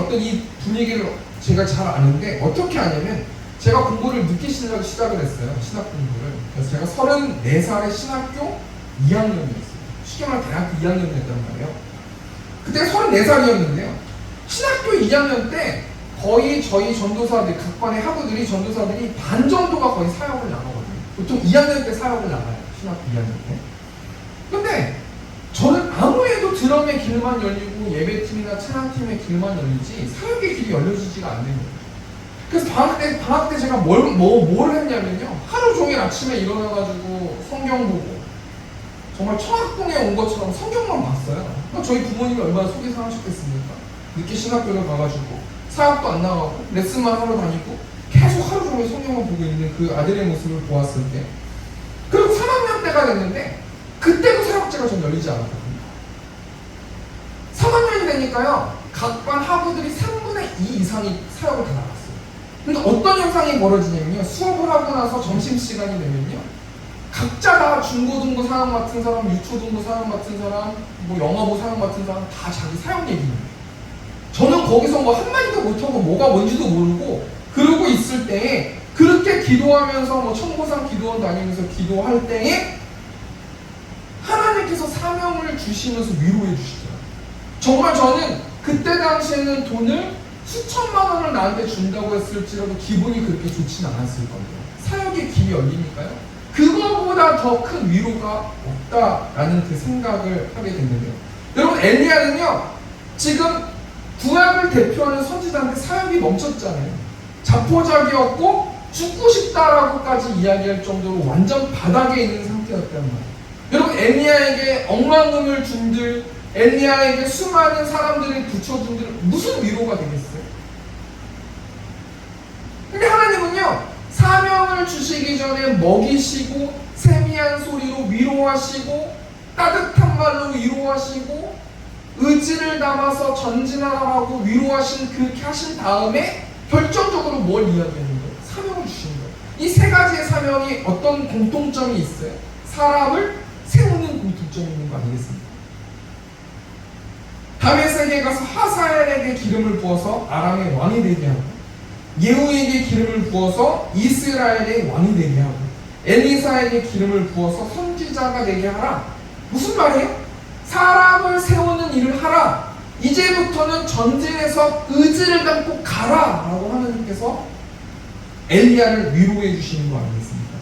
분위기를 제가 잘 아는데 어떻게 아냐면 제가 공부를 늦게 시작을 했어요. 신학 공부를. 그래서 제가 34살에 신학교 2학년이었어요. 쉽게 말해 대학교 2학년이었단 말이에요. 그때 34살이었는데요. 신학교 2학년 때 거의 저희 전도사들, 각반의 학우들이 전도사들이 반 정도가 거의 사역을 나가거든요. 보통 2학년 때 사역을 나가요. 신학교 2학년 때. 근데 저는 아무래도 드럼의 길만 열리고 예배팀이나 찬양팀의 길만 열리지 사역의 길이 열려지지가 않는 거예요. 그래서 방학 때 제가 뭘 했냐면요. 하루 종일 아침에 일어나가지고 성경 보고 정말 청학동에 온 것처럼 성경만 봤어요. 그러니까 저희 부모님이 얼마나 속이 상하셨겠습니까? 늦게 신학교를 가가지고 사역도 안 나가고 레슨만 하러 다니고 계속 하루 종일 성경만 보고 있는 그 아들의 모습을 보았을 때, 그리고 3학년 때가 됐는데 그때도 사역제가 전 열리지 않았거든요. 3학년이 되니까요, 각 반 하부들이 3분의 2 이상이 사역을 다 나갔어요. 그러니까 어떤 현상이 벌어지냐면요, 수업을 하고 나서 점심시간이 되면요, 각자 다 중고등부 사역 맡은 사람, 유초등부 사역 맡은 사람, 뭐 영어부 사역 맡은 사람 다 자기 사역 얘기는 거예요. 저는 거기서 뭐 한마디도 못하고 뭐가 뭔지도 모르고 그러고 있을 때에, 그렇게 기도하면서 뭐 청고상 기도원 다니면서 기도할 때에 하나님께서 사명을 주시면서 위로해 주시더라고요. 정말 저는 그때 당시에는 돈을 수천만 원을 나한테 준다고 했을지라도 기분이 그렇게 좋진 않았을 거예요. 사역의 길이 열리니까요. 그거보다 더 큰 위로가 없다라는 그 생각을 하게 됐는데요. 여러분, 엘리야는요, 지금 구약을 대표하는 선지자인데 사역이 멈췄잖아요. 자포자기였고 죽고 싶다라고까지 이야기할 정도로 완전 바닥에 있는 상태였단 말이에요. 여러분, 엘리야에게 억만금을 준들, 엘리야에게 수많은 사람들을 붙여준들 무슨 위로가 되겠어요? 근데 하나님은요, 사명을 주시기 전에 먹이시고 세미한 소리로 위로하시고 따뜻한 말로 위로하시고 의지를 담아서 전진하라고 위로하신, 그렇게 하신 다음에 결정적으로 뭘 이야기하는 거예요? 사명을 주시는 거예요. 이 세 가지의 사명이 어떤 공통점이 있어요? 사람을 세우는 공통점이 있는 거 아니겠습니까? 다윗에게 가서 하사엘에게 기름을 부어서 아람의 왕이 되게 하고, 예후에게 기름을 부어서 이스라엘의 왕이 되게 하고, 엘리사에게 기름을 부어서 선지자가 되게 하라. 무슨 말이에요? 사람을 세우는 일을 하라. 이제부터는 전진해서 의지를 담고 가라 라고 하나님께서 엘리야를 위로해 주시는 거 아니겠습니까?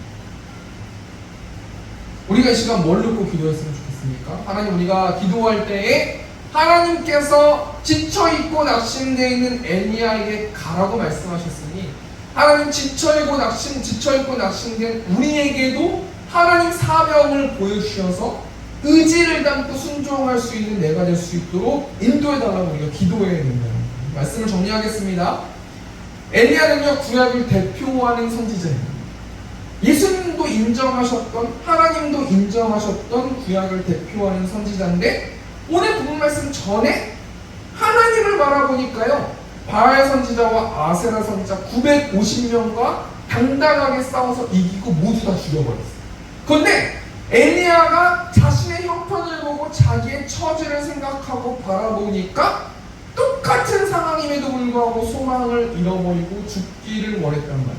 우리가 이 시간 뭘 놓고 기도했으면 좋겠습니까? 하나님, 우리가 기도할 때에 하나님께서 지쳐있고 낙심되어 있는 엘리야에게 가라고 말씀하셨으니, 하나님, 지쳐있고 낙심된 우리에게도 하나님 사명을 보여주셔서 의지를 담고 순종할 수 있는 내가 될 수 있도록 인도해달라고 우리가 기도해야 된다는 말씀을 정리하겠습니다. 엘리야는요, 구약을 대표하는 선지자입니다. 예수님도 인정하셨던, 하나님도 인정하셨던 구약을 대표하는 선지자인데, 오늘 본문 말씀 전에 하나님을 바라보니까요, 바알 선지자와 아세라 선지자 950명과 당당하게 싸워서 이기고 모두 다 죽여버렸어요. 그런데 엘리야가 자신의 형편을 보고 자기의 처지를 생각하고 바라보니까 똑같은 상황임에도 불구하고 소망을 잃어버리고 죽기를 원했단 말이에요.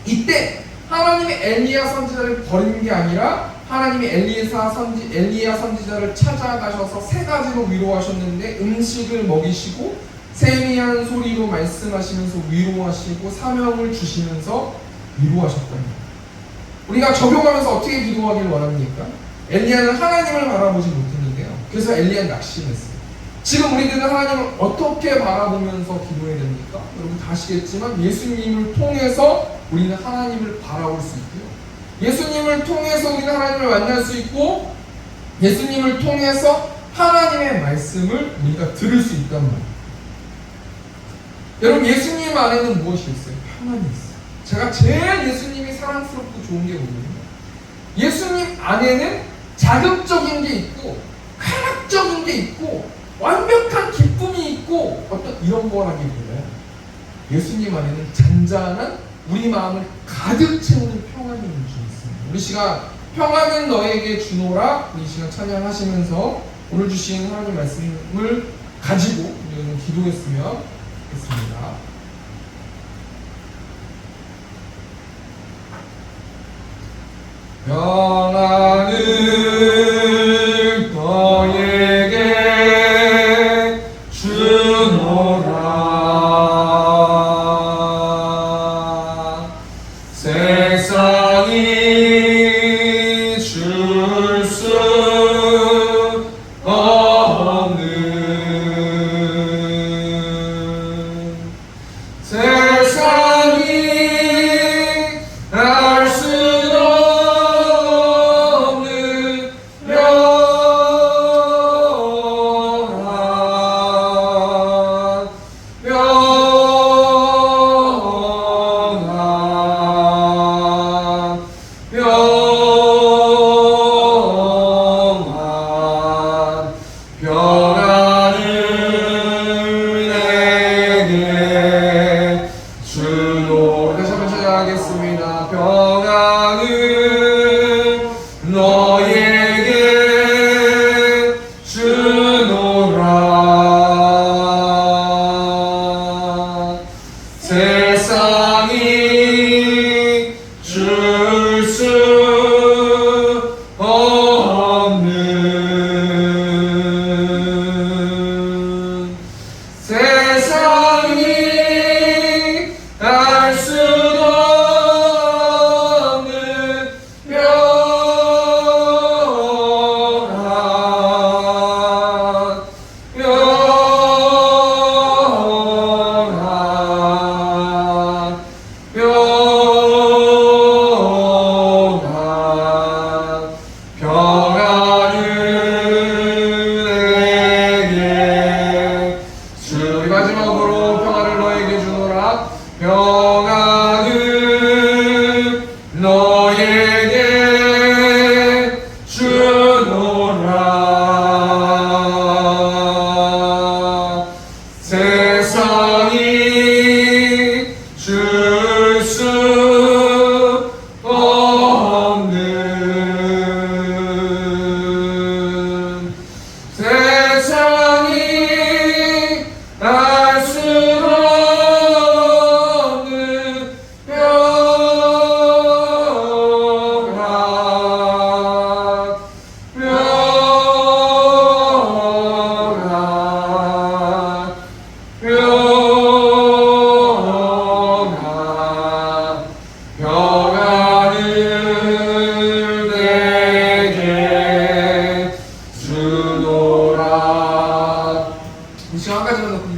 이때 하나님이 엘리야 선지자를 버린 게 아니라 하나님이 엘리야 선지자를 찾아가셔서 세 가지로 위로하셨는데, 음식을 먹이시고 세미한 소리로 말씀하시면서 위로하시고 사명을 주시면서 위로하셨다는 거예요. 우리가 적용하면서 어떻게 기도하기를 원합니까? 엘리야는 하나님을 바라보지 못했는데요, 그래서 엘리야는 낙심했어요. 지금 우리들은 하나님을 어떻게 바라보면서 기도해야 됩니까? 여러분 다 아시겠지만 예수님을 통해서 우리는 하나님을 바라볼 수 있고요, 예수님을 통해서 우리는 하나님을 만날 수 있고, 예수님을 통해서 하나님의 말씀을 우리가 들을 수 있단 말이에요. 여러분, 예수님 안에는 무엇이 있어요? 평안이 있어요. 제가 제일 예수님이 사랑스럽고 좋은 게 뭐냐면, 예수님 안에는 자극적인 게 있고 쾌락적인 게 있고 완벽한 기쁨이 있고 어떤 이런 거라기보다요, 예수님 안에는 잔잔한 우리 마음을 가득 채우는 평안이 있는 줄 있습니다. 우리 시간 평안은 너에게 주노라, 우리 시간 찬양하시면서 오늘 주신 하나님 말씀을 가지고 우리는 기도했으면 좋겠습니다. 평안을 너에게 주노라. 세상이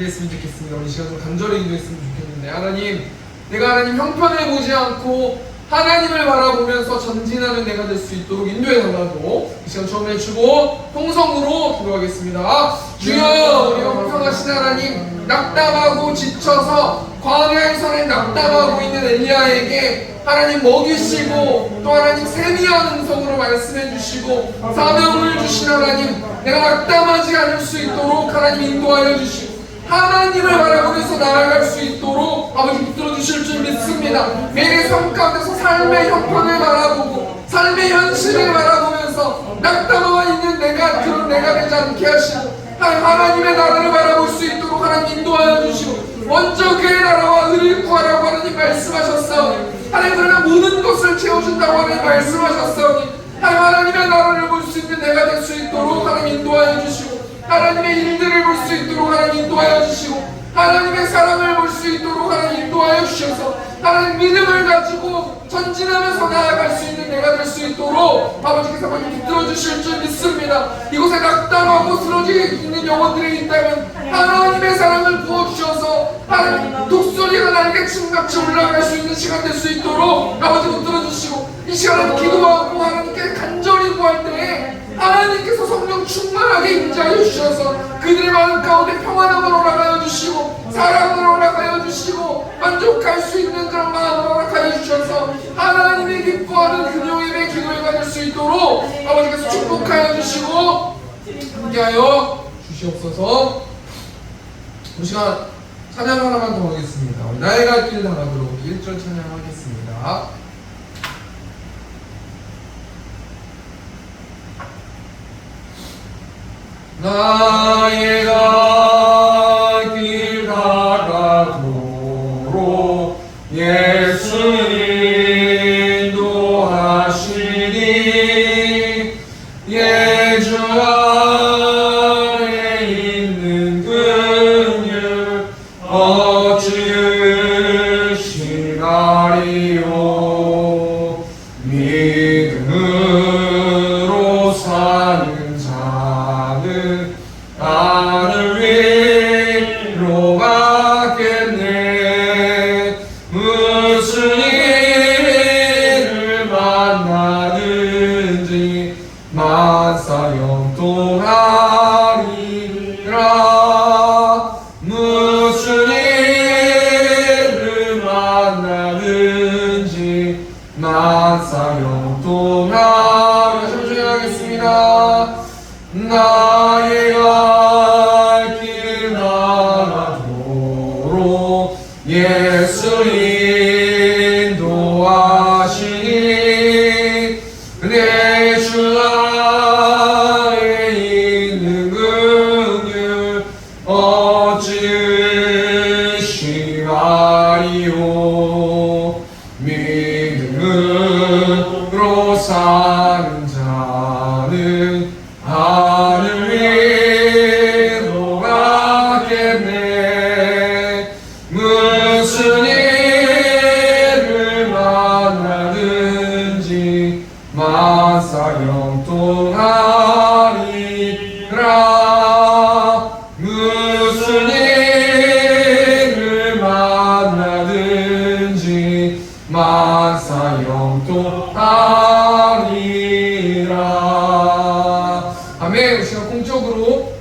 기도했으면 좋겠습니다. 우리 시간 좀 간절히 기도했으면 좋겠는데, 하나님, 내가 하나님 형편을 보지 않고 하나님을 바라보면서 전진하는 내가 될 수 있도록 인도해 달라고 이 시간 처음에 주고 통성으로 기도하겠습니다. 주여, 우리 형평하신 하나님, 낙담하고 지쳐서 광야에서는 낙담하고 있는 엘리야에게 하나님 먹이시고 또 하나님 세미한 음성으로 말씀해 주시고 사명을 주신 하나님, 내가 낙담하지 않을 수 있도록 하나님 인도하여 주시고 하나님을 바라보면서 나아갈 수 있도록 아버지 붙들어 주실 줄 믿습니다. 매일의 삶 가운데서 삶의 형편을 바라보고 삶의 현실을 바라보면서 낙담하고 있는 그런 내가 되지 않게 하시고 하나님의 나라를 바라볼 수 있도록 하나님 인도하여 주시고 먼저 그의 나라와 의를 구하라고 하나님 말씀하셨사오니 하나님 그러나 모든 것을 채워준다고 하나님 말씀하셨사오니 하나님의 나라를 볼 수 있는 내가 될 수 있도록 하나님 인도하여 주시고 하나님의 일들을 볼 수 있도록 하나님 인도하여 주시고 하나님의 사랑을 볼 수 있도록 하나님 인도하여 주셔서 하나님 믿음을 가지고 전진하면서 나아갈 수 있는 내가 될 수 있도록 아버지께서 많이 붙들어 주실 줄 믿습니다. 이곳에 낙담하고 쓰러져 있는 영혼들이 있다면 하나님의 사랑을 부어주셔서 하나님 독소리가 날개춤같이 올라갈 수 있는 시간 될 수 있도록 아버지 붙들어 주시고 이 시간에 기도하고 하나님께 간절히 구할 때에 하나님께서 성령 충만하게 임재하여 주셔서 그들의 마음 가운데 평안함을 허락하여 주시고 사랑을 허락하여 주시고 만족할 수 있는 그런 마음을 허락하여 주셔서 하나님이 기뻐하는 금요일의 기도에 가질 수 있도록 아버지께서 축복하여 주시고 함께하여 주시옵소서. 이 시간 찬양 하나만 더 하겠습니다. 나의 갈 길 나가도록 1절 찬양하겠습니다. 나의 갈 길 가가도록 예수 인도하시니 예주 안에 있는 근육 얻으시나리요 믿음으로 사는 자는 나를 위로 가겠네. 무슨 일을 만나든지 만사 영통하리라. 무슨 일을 만나든지 만사 영통하리라. 천천히 하겠습니다. 나의 갈 길 나가도록 예수 인도하시니 내 주 안에 있는 긍휼 얻으시나리요 믿음으로 사는 자는 하늘 위로 가겠네. 무슨 일을 만나든지 만사 영통하리라. 무슨 일을 만나든지 만사 영통하리라. 아멘. 우리 시간 공적으로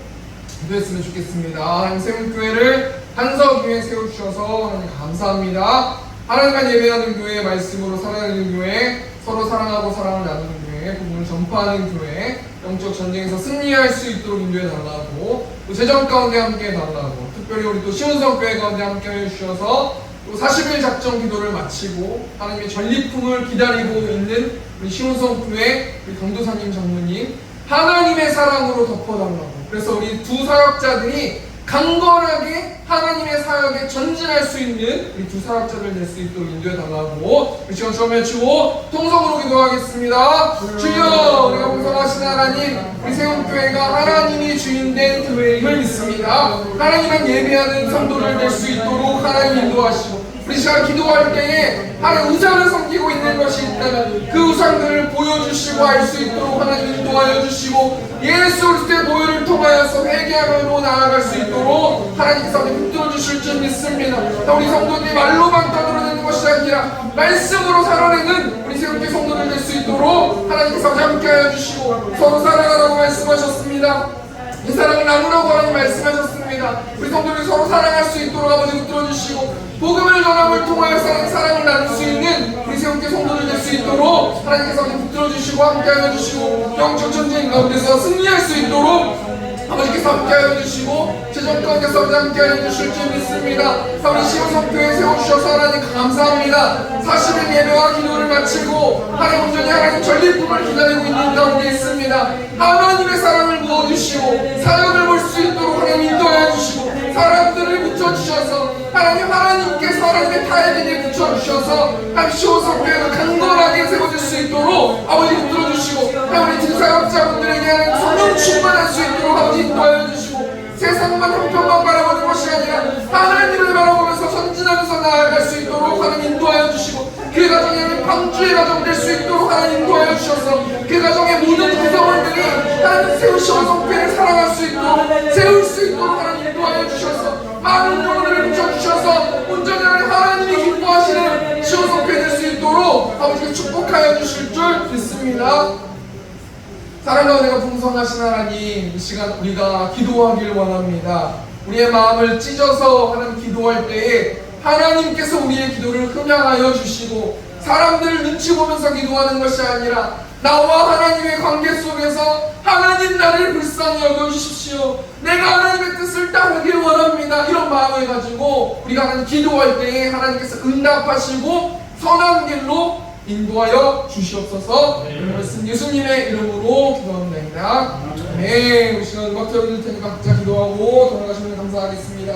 기도했으면 좋겠습니다. 하나님 세운교회를 한서교회 세워주셔서 하나님 감사합니다. 하나님만 예배하는 교회, 말씀으로 살아가는 교회, 서로 사랑하고 사랑을 나누는 교회, 복음을 전파하는 교회, 영적 전쟁에서 승리할 수 있도록 인도해 달라고, 또 재정 가운데 함께 해달라고, 특별히 우리 또 시온성 교회 가운데 함께 해주셔서 또 40일 작정 기도를 마치고 하나님의 전리품을 기다리고 있는 우리 시온성 교회 우리 강도사님 장로님 하나님의 사랑으로 덮어달라고. 그래서 우리 두 사역자들이 강건하게 하나님의 사역에 전진할 수 있는 우리 두 사역자들 될 수 있도록 인도해 달라고 우리 시간 처음에 주고 통성으로 기도하겠습니다. 주여, 우리가 공성하신 하나님, 우리 세움교회가 하나님이 주인된 교회임을 믿습니다. 하나님만 예배하는 성도들 될 수 있도록 하나님 인도하시고 우리 시간 기도할 때에 하나님 우상을 섬기고 있는 것이 있다면 그 우상들을 보여주시고 알 수 있도록 하나님 인도하여 주시고 예수 그리스도의 보혈을 통하여서 회개함으로 나아갈 수 있도록 하나님께서 붙들어 주실 줄 믿습니다. 우리 성도들이 말로만 떠들어내는 것이 아니라 말씀으로 살아내는 우리 새롭게 성도들 될 수 있도록 하나님께서 함께하여 주시고 서로 사랑하라고 말씀하셨습니다. 이 사랑을 나누라고 하나님 말씀하셨습니다. 우리 성도들이 서로 사랑할 수 있도록 아버지 붙들어 주시고 복음을 전함을 통하여 사랑을 나눌 수 있는 우리 새롭게 성도들 될 수 있도록 하나님께서 붙들어 주시고 함께하여 주시고 영적 전쟁 가운데서 승리할 수 있도록 아버지께서 함께하여 주시고 최종 가운데서 함께하여 주실 줄 믿습니다. 우리 시온성교회 세워주셔서 하나님 감사합니다. 40일 예배와 기도를 마치고 하나님 온전히 하나님 전리품을 기다리고 있는 가운데 있습니다. 하나님의 사랑을 부어주시고 사역을 볼 수 있도록 하나님 인도하여 주시고 사람들을 붙여주셔서 하나님께서 하나님의 타협인에 붙여주셔서 하나님 시온성교회가 강건하게 세워질 수 있도록 아버지 붙들어주시고 우리 등사역자분들에게 하나님 성령 충만할 수 있도록 아버지 인도하여 주시고 세상만 형편만 바라보는 것이 아니라 하나님을 바라보면서 전진하면서 나아갈 수 있도록 하나님 인도하여 주시고 그 가정에는 방주의 가정 될 수 있도록 하나님 인도하여 주셔서 그 가정의 모든 구성원들이 하나님 세우시고 성회를 사랑할 수 있도록 세울 수 있도록 하나님 인도하여 주셔서 많은 영혼들을 붙여주셔서 온전히 하나님이 기뻐하시는 시온성회 될 수 있도록 아버지께 축복하여 주실 줄 믿습니다. 사랑과 은혜가 풍성하신 하나님, 이 시간 우리가 기도하길 원합니다. 우리의 마음을 찢어서 하나님 기도할 때에 하나님께서 우리의 기도를 흠양하여 주시고 사람들을 눈치 보면서 기도하는 것이 아니라 나와 하나님의 관계 속에서 하나님 나를 불쌍히 여겨주십시오. 내가 하나님의 뜻을 따르길 원합니다. 이런 마음을 가지고 우리가 하나님 기도할 때에 하나님께서 응답하시고 선한 길로 인도하여 주시옵소서. 말씀 예수님의 이름으로 기도합니다. 네, 우리 시간 음악 들어드릴 테니까 각자 기도하고 돌아가시면 감사하겠습니다.